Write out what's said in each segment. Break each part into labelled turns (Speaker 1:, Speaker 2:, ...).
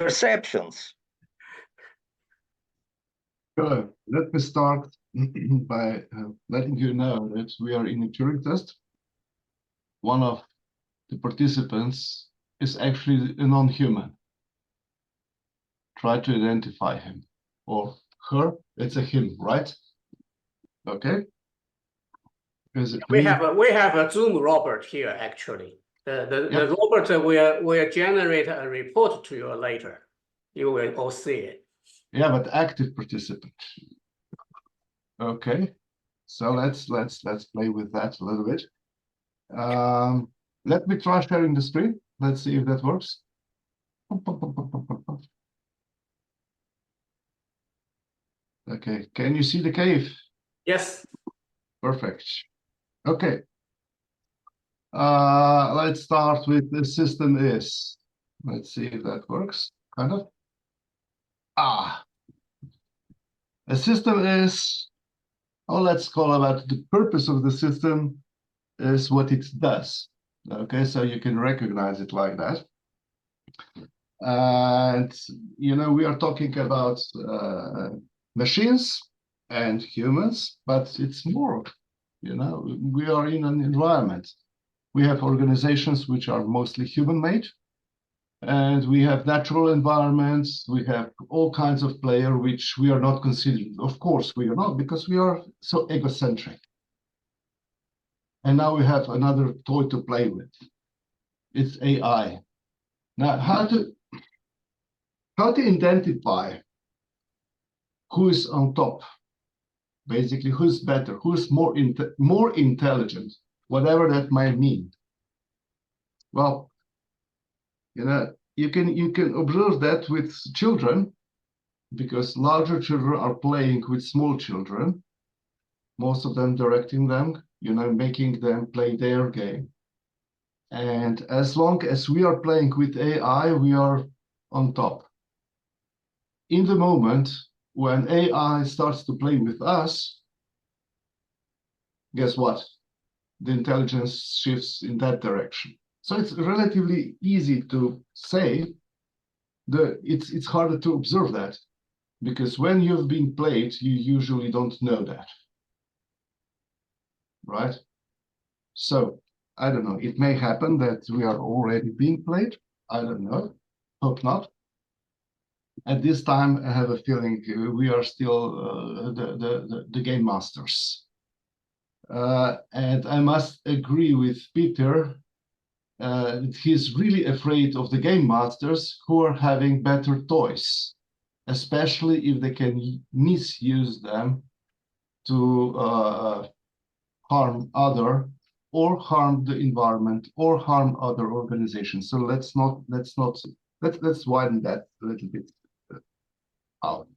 Speaker 1: perceptions.
Speaker 2: Good. Let me start by letting you know that we are in a Turing test. One of the participants is actually a non-human. Try to identify him or her. It's a him, right? Okay.
Speaker 3: We have a Zoom robot here actually. The robot will generate a report to you later. You will all see it.
Speaker 2: Yeah, but active participant. Okay. So let's play with that a little bit. Let me try sharing the screen. Let's see if that works. Okay, can you see the cave?
Speaker 3: Yes.
Speaker 2: Perfect. Okay. Let's start with the system is. Let's see if that works. Kind of. A system is, oh, let's call about the purpose of the system is what it does. Okay, so you can recognize it like that. And, you know, we are talking about machines and humans, but it's more, you know, we are in an environment. We have organizations which are mostly human-made, and we have natural environments. We have all kinds of players which we are not considering. Of course, we are not, because we are so egocentric. And now we have another toy to play with. It's AI. Now, how to identify who is on top? Basically, who's better, who's more intelligent, whatever that might mean. Well, you know, you can observe that with children, because larger children are playing with small children, most of them directing them, you know, making them play their game. And as long as we are playing with AI, we are on top. In the moment when AI starts to play with us, guess what? The intelligence shifts in that direction. So it's relatively easy to say. It's harder to observe that, because when you've been played, you usually don't know that, right? So I don't know. It may happen that we are already being played. I don't know. Hope not. At this time, I have a feeling we are still the game masters. And I must agree with Peter. He's really afraid of the game masters who are having better toys, especially if they can misuse them to harm other, or harm the environment, or harm other organizations. So let's widen that a little bit out.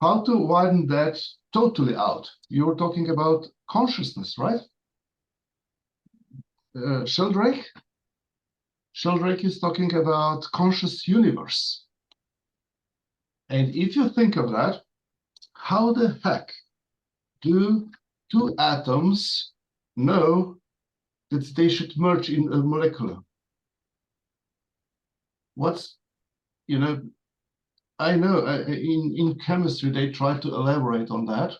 Speaker 2: How to widen that totally out? You were talking about consciousness, right? Sheldrake is talking about conscious universe. And if you think of that, how the heck do two atoms know that they should merge in a molecule? You know, I know in chemistry they try to elaborate on that.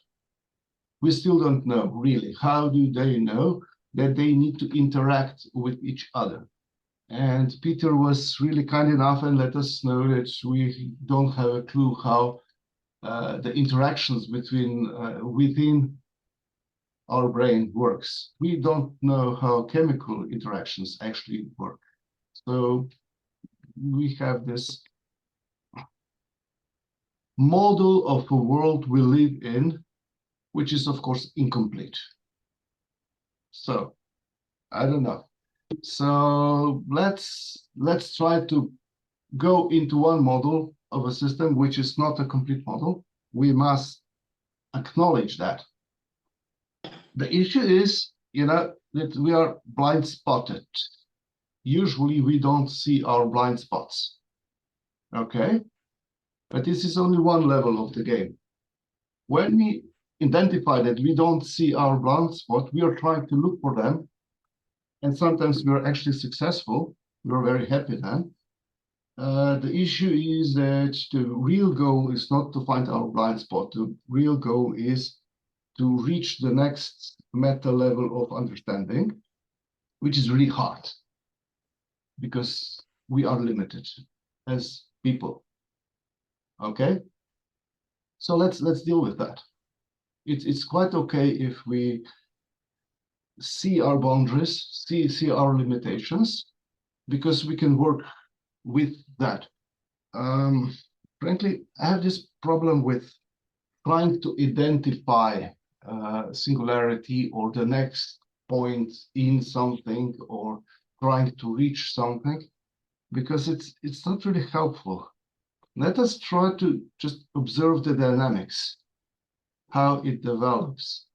Speaker 2: We still don't know really. How do they know that they need to interact with each other? And Peter was really kind enough and let us know that we don't have a clue how the interactions within our brain works. We don't know how chemical interactions actually work. So we have this model of a world we live in, which is of course incomplete. So I don't know. So let's try to go into one model of a system which is not a complete model. We must acknowledge that. The issue is, you know, that we are blind spotted. Usually we don't see our blind spots. Okay? But this is only one level of the game. When we identify that we don't see our blind spot, we are trying to look for them. And sometimes we're actually successful. We're very happy then. The issue is that the real goal is not to find our blind spot. The real goal is to reach the next meta level of understanding, which is really hard because we are limited as people. Okay, so let's deal with that. It's quite okay if we see our boundaries, see our limitations, because we can work with that. Frankly, I have this problem with trying to identify singularity or the next point in something, or trying to reach something, because it's not really helpful. Let us try to just observe the dynamics, how it develops,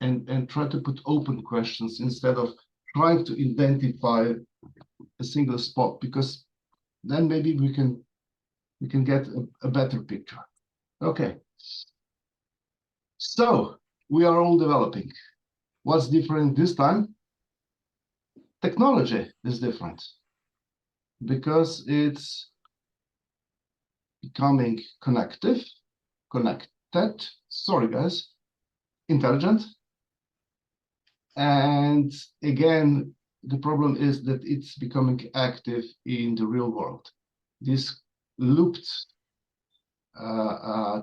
Speaker 2: and try to put open questions instead of trying to identify a single spot, because then maybe we can get a better picture. Okay. So we are all developing. What's different this time? Technology is different because it's becoming connected, sorry guys, intelligent. And again, the problem is that it's becoming active in the real world. This looped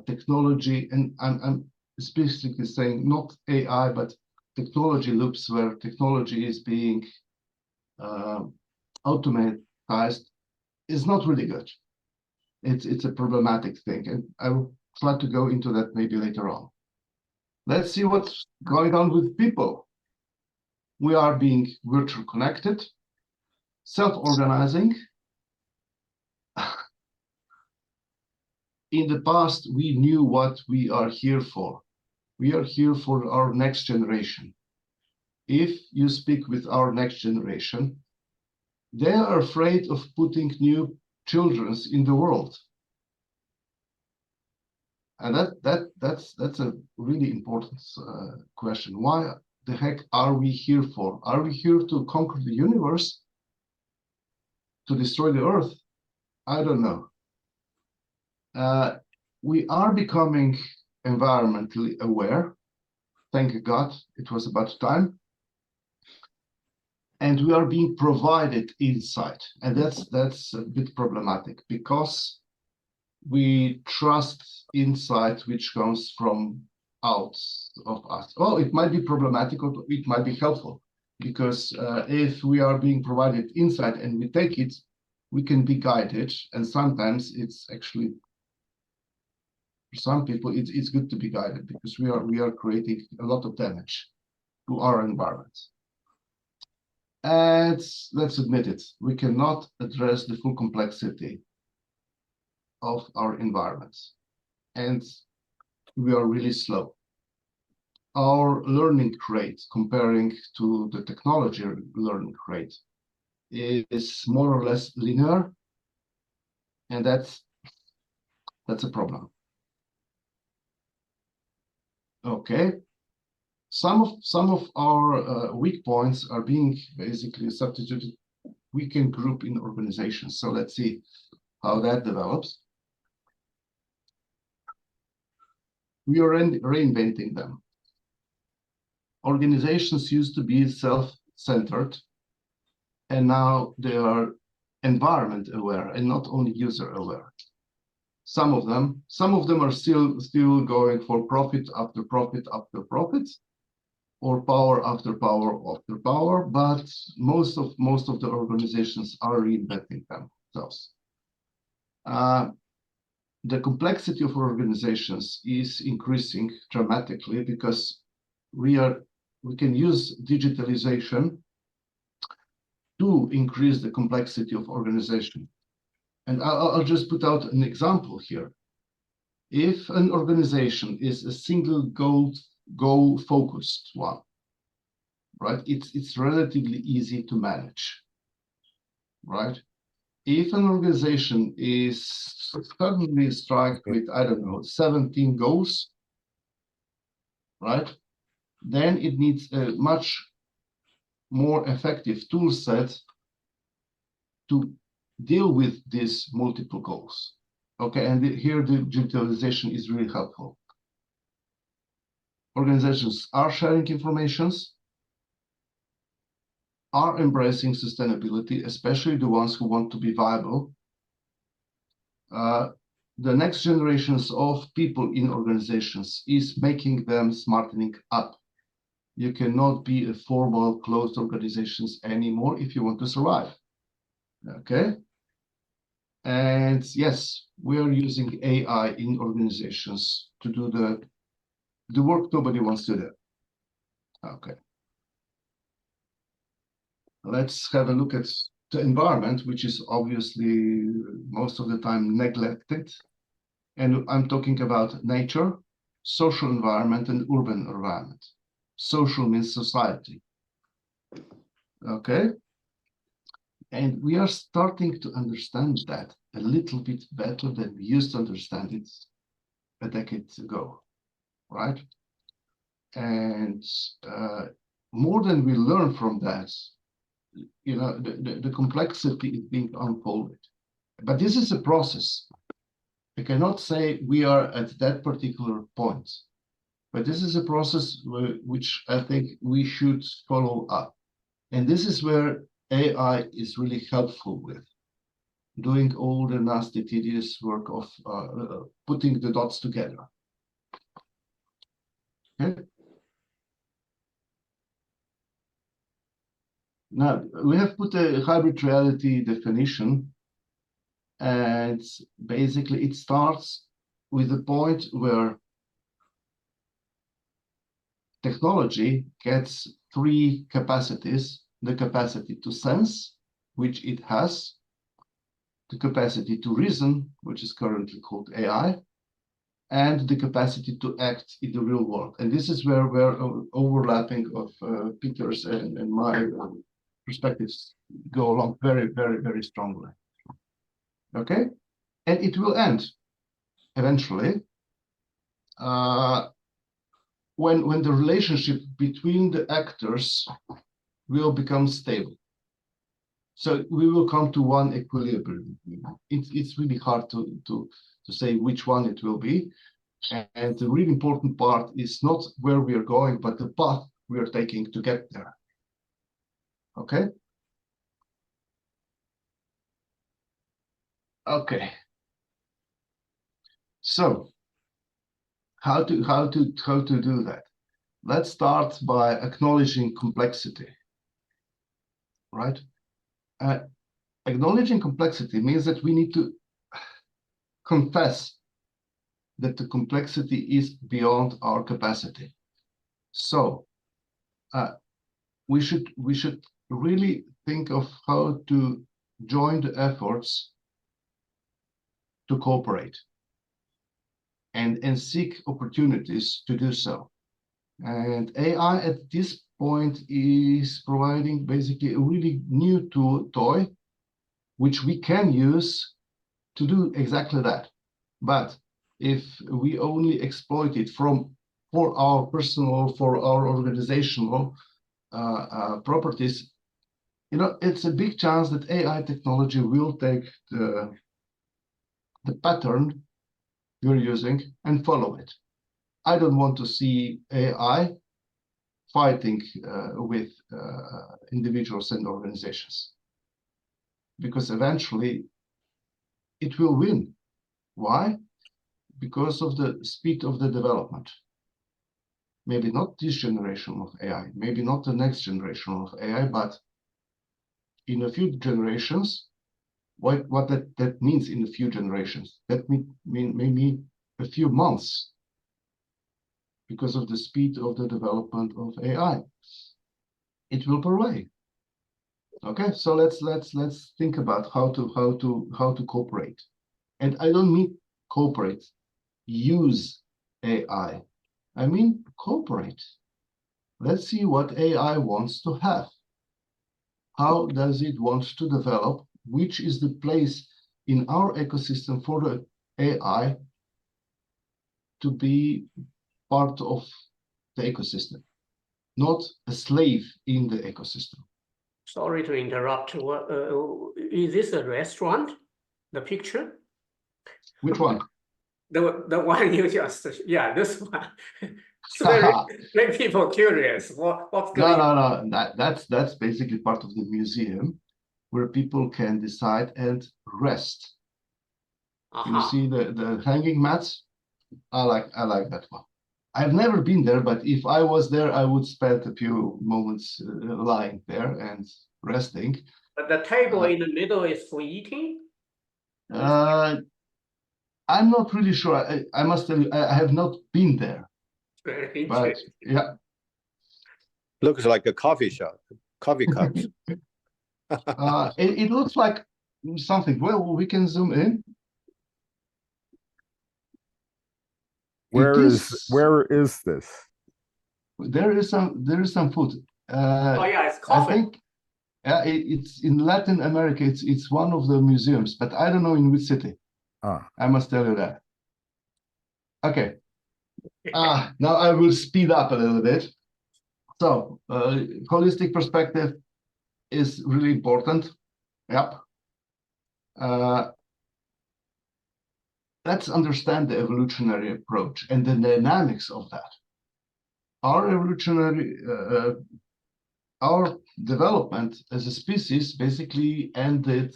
Speaker 2: technology, and I'm specifically saying not AI, but technology loops, where technology is being automatized, is not really good. It's a problematic thing, and I will try to go into that maybe later on. Let's see what's going on with people. We are being virtually connected, self-organizing. In the past, we knew what we are here for. We are here for our next generation. If you speak with our next generation, they are afraid of putting new children in the world. And that's a really important question. Why the heck are we here for? Are we here to conquer the universe? To destroy the earth? I don't know. We are becoming environmentally aware. Thank God, it was about time. And we are being provided insight. And that's a bit problematic, because we trust insight which comes from out of us. Well, it might be problematic, or it might be helpful, because if we are being provided insight and we take it, we can be guided. And sometimes it's actually, for some people, it's good to be guided, because we are creating a lot of damage to our environment. And let's admit it, we cannot address the full complexity of our environments, and we are really slow. Our learning rate, comparing to the technology learning rate, is more or less linear, and that's a problem. Okay, some of our weak points are being basically substituted. We can group in organizations. So let's see how that develops. We are reinventing them. Organizations used to be self-centered, and now they are environment aware and not only user aware. Some of them are still going for profit after profit after profit, or power after power after power, but most of the organizations are reinventing themselves. The complexity of organizations is increasing dramatically, because we can use digitalization to increase the complexity of organization. And I'll just put out an example here. If an organization is a single goal focused one, right? It's relatively easy to manage, right? If an organization is suddenly struck with, I don't know, 17 goals, right? Then it needs a much more effective tool set to deal with these multiple goals. Okay, and here the digitalization is really helpful. Organizations are sharing informations, are embracing sustainability, especially the ones who want to be viable. The next generations of people in organizations is making them smartening up. You cannot be a formal closed organizations anymore if you want to survive. Okay. And yes, we are using AI in organizations to do the work nobody wants to do. Okay. Let's have a look at the environment, which is obviously most of the time neglected. And I'm talking about nature, social environment, and urban environment. Social means society. Okay. And we are starting to understand that a little bit better than we used to understand it a decade ago, right? And more than we learn from that, you know, the complexity is being unfolded. But this is a process. I cannot say we are at that particular point, but this is a process which I think we should follow up. And this is where AI is really helpful with doing all the nasty, tedious work of putting the dots together. Okay. Now, we have put a hybrid reality definition, and basically it starts with the point where technology gets three capacities: the capacity to sense, which it has, the capacity to reason, which is currently called AI, and the capacity to act in the real world. And this is where overlapping of Peter's and my perspectives go along very, very, very strongly. Okay? And it will end eventually when the relationship between the actors will become stable. So we will come to one equilibrium. It's really hard to say which one it will be. And the really important part is not where we are going, but the path we are taking to get there. Okay? Okay. So how to do that? Let's start by acknowledging complexity, right? Acknowledging complexity means that we need to confess that the complexity is beyond our capacity. So we should really think of how to join the efforts to cooperate and seek opportunities to do so. And AI at this point is providing basically a really new toy, which we can use to do exactly that. But if we only exploit it for our personal, for our organizational properties, you know, it's a big chance that AI technology will take the pattern you're using and follow it. I don't want to see AI fighting with individuals and organizations, because eventually it will win. Why? Because of the speed of the development. Maybe not this generation of AI, maybe not the next generation of AI, but in a few generations, what that means in a few generations, that mean maybe a few months, because of the speed of the development of AI. It will prevail. Okay, so let's think about how to cooperate. And I don't mean cooperate, use AI. I mean cooperate. Let's see what AI wants to have. How does it want to develop? Which is the place in our ecosystem for the AI to be part of the ecosystem, not a slave in the ecosystem.
Speaker 3: Sorry to interrupt. Is this a restaurant? The picture?
Speaker 2: Which one?
Speaker 3: The one you just, yeah, this one. So make people curious. What's going on?
Speaker 2: No. That's basically part of the museum where people can decide and rest. You see the hanging mats? I like that one. I've never been there, but if I was there, I would spend a few moments lying there and resting.
Speaker 3: But the table in the middle is for eating?
Speaker 2: I'm not really sure. I must tell you, I have not been there. But yeah.
Speaker 1: Looks like a coffee shop, coffee cups.
Speaker 2: It looks like something. Well, we can zoom in.
Speaker 4: Where is this?
Speaker 2: There is some food.
Speaker 3: Oh yeah, it's coffee.
Speaker 2: I think it's in Latin America. It's one of the museums, but I don't know in which city. I must tell you that. Okay. Now I will speed up a little bit. So, holistic perspective is really important. Yep. Let's understand the evolutionary approach and the dynamics of that. Our development as a species basically ended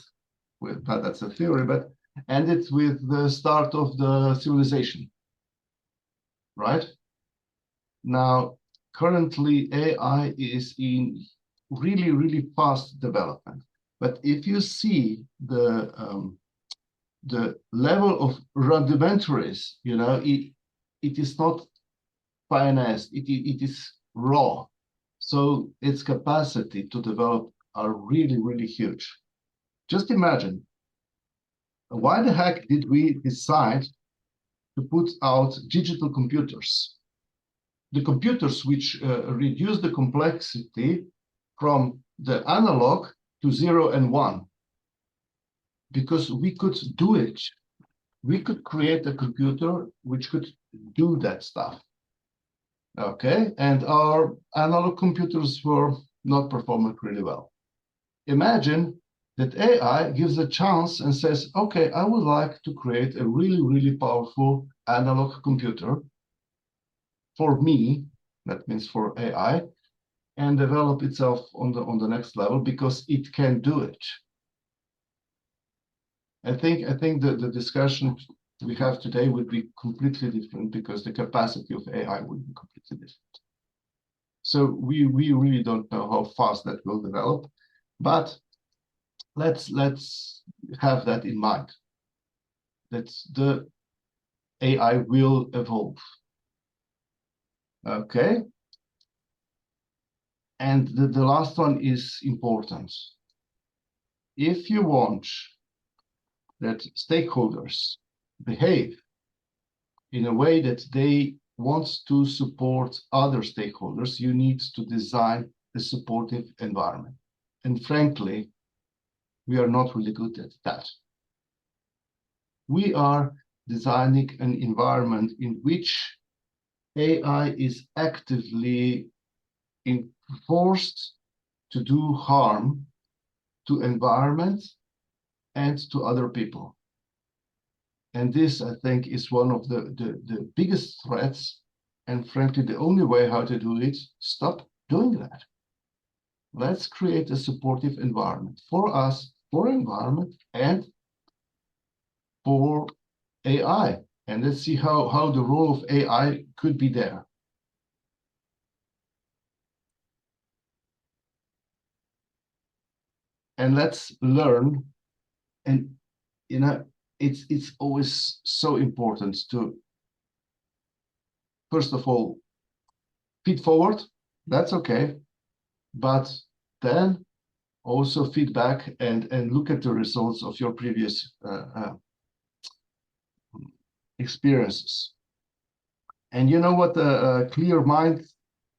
Speaker 2: with, that's a theory, but ended with the start of the civilization, right? Now, currently AI is in really, really fast development. But if you see the level of rudimentaries, it is not finessed, it is raw. So its capacity to develop are really, really huge. Just imagine, why the heck did we decide to put out digital computers? The computers which reduce the complexity from the analog to 0 and 1. Because we could do it. We could create a computer which could do that stuff. Okay, and our analog computers were not performing really well. Imagine that AI gives a chance and says, okay, I would like to create a really, really powerful analog computer for me, that means for AI, and develop itself on the next level because it can do it. I think the discussion we have today would be completely different because the capacity of AI would be completely different. So we really don't know how fast that will develop, but let's have that in mind, that the AI will evolve. Okay. And the last one is important. If you want that stakeholders behave in a way that they want to support other stakeholders, you need to design a supportive environment. And frankly, we are not really good at that. We are designing an environment in which AI is actively forced to do harm to environment and to other people. And this, I think, is one of the biggest threats, and frankly, the only way how to do it, stop doing that. Let's create a supportive environment for us, for environment, and for AI. And let's see how the role of AI could be there. And let's learn. And it's always so important to, first of all, feed forward. That's okay, but then also feedback and look at the results of your previous experiences. And you know what a clear mind,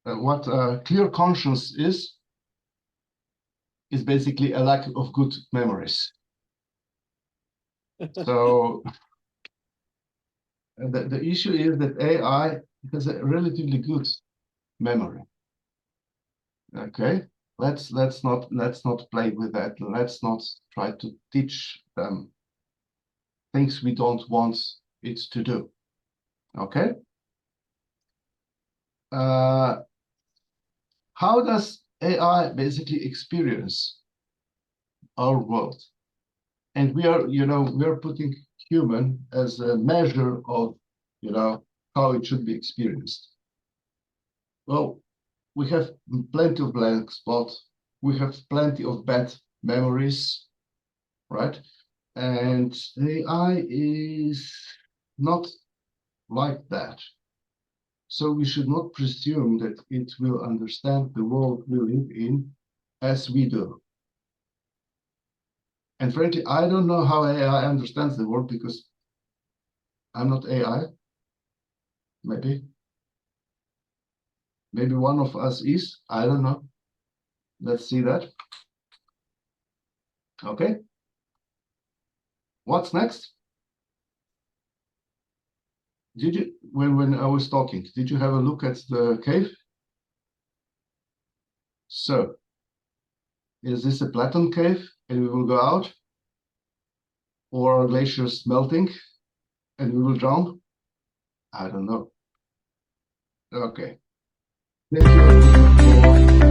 Speaker 2: what a clear conscience is basically a lack of good memories. So the issue is that AI has a relatively good memory. Okay, let's not play with that. Let's not try to teach them things we don't want it to do. Okay? How does AI basically experience our world? And we are putting human as a measure of, how it should be experienced. Well, we have plenty of blank spots. We have plenty of bad memories, right? And AI is not like that. So we should not presume that it will understand the world we live in as we do. And frankly, I don't know how AI understands the world because I'm not AI. Maybe one of us is. I don't know. Let's see that. Okay. What's next? Did you, when I was talking, did you have a look at the cave? So, is this a Platon cave and we will go out? Or are glaciers melting and we will drown? I don't know. Okay. Thank you for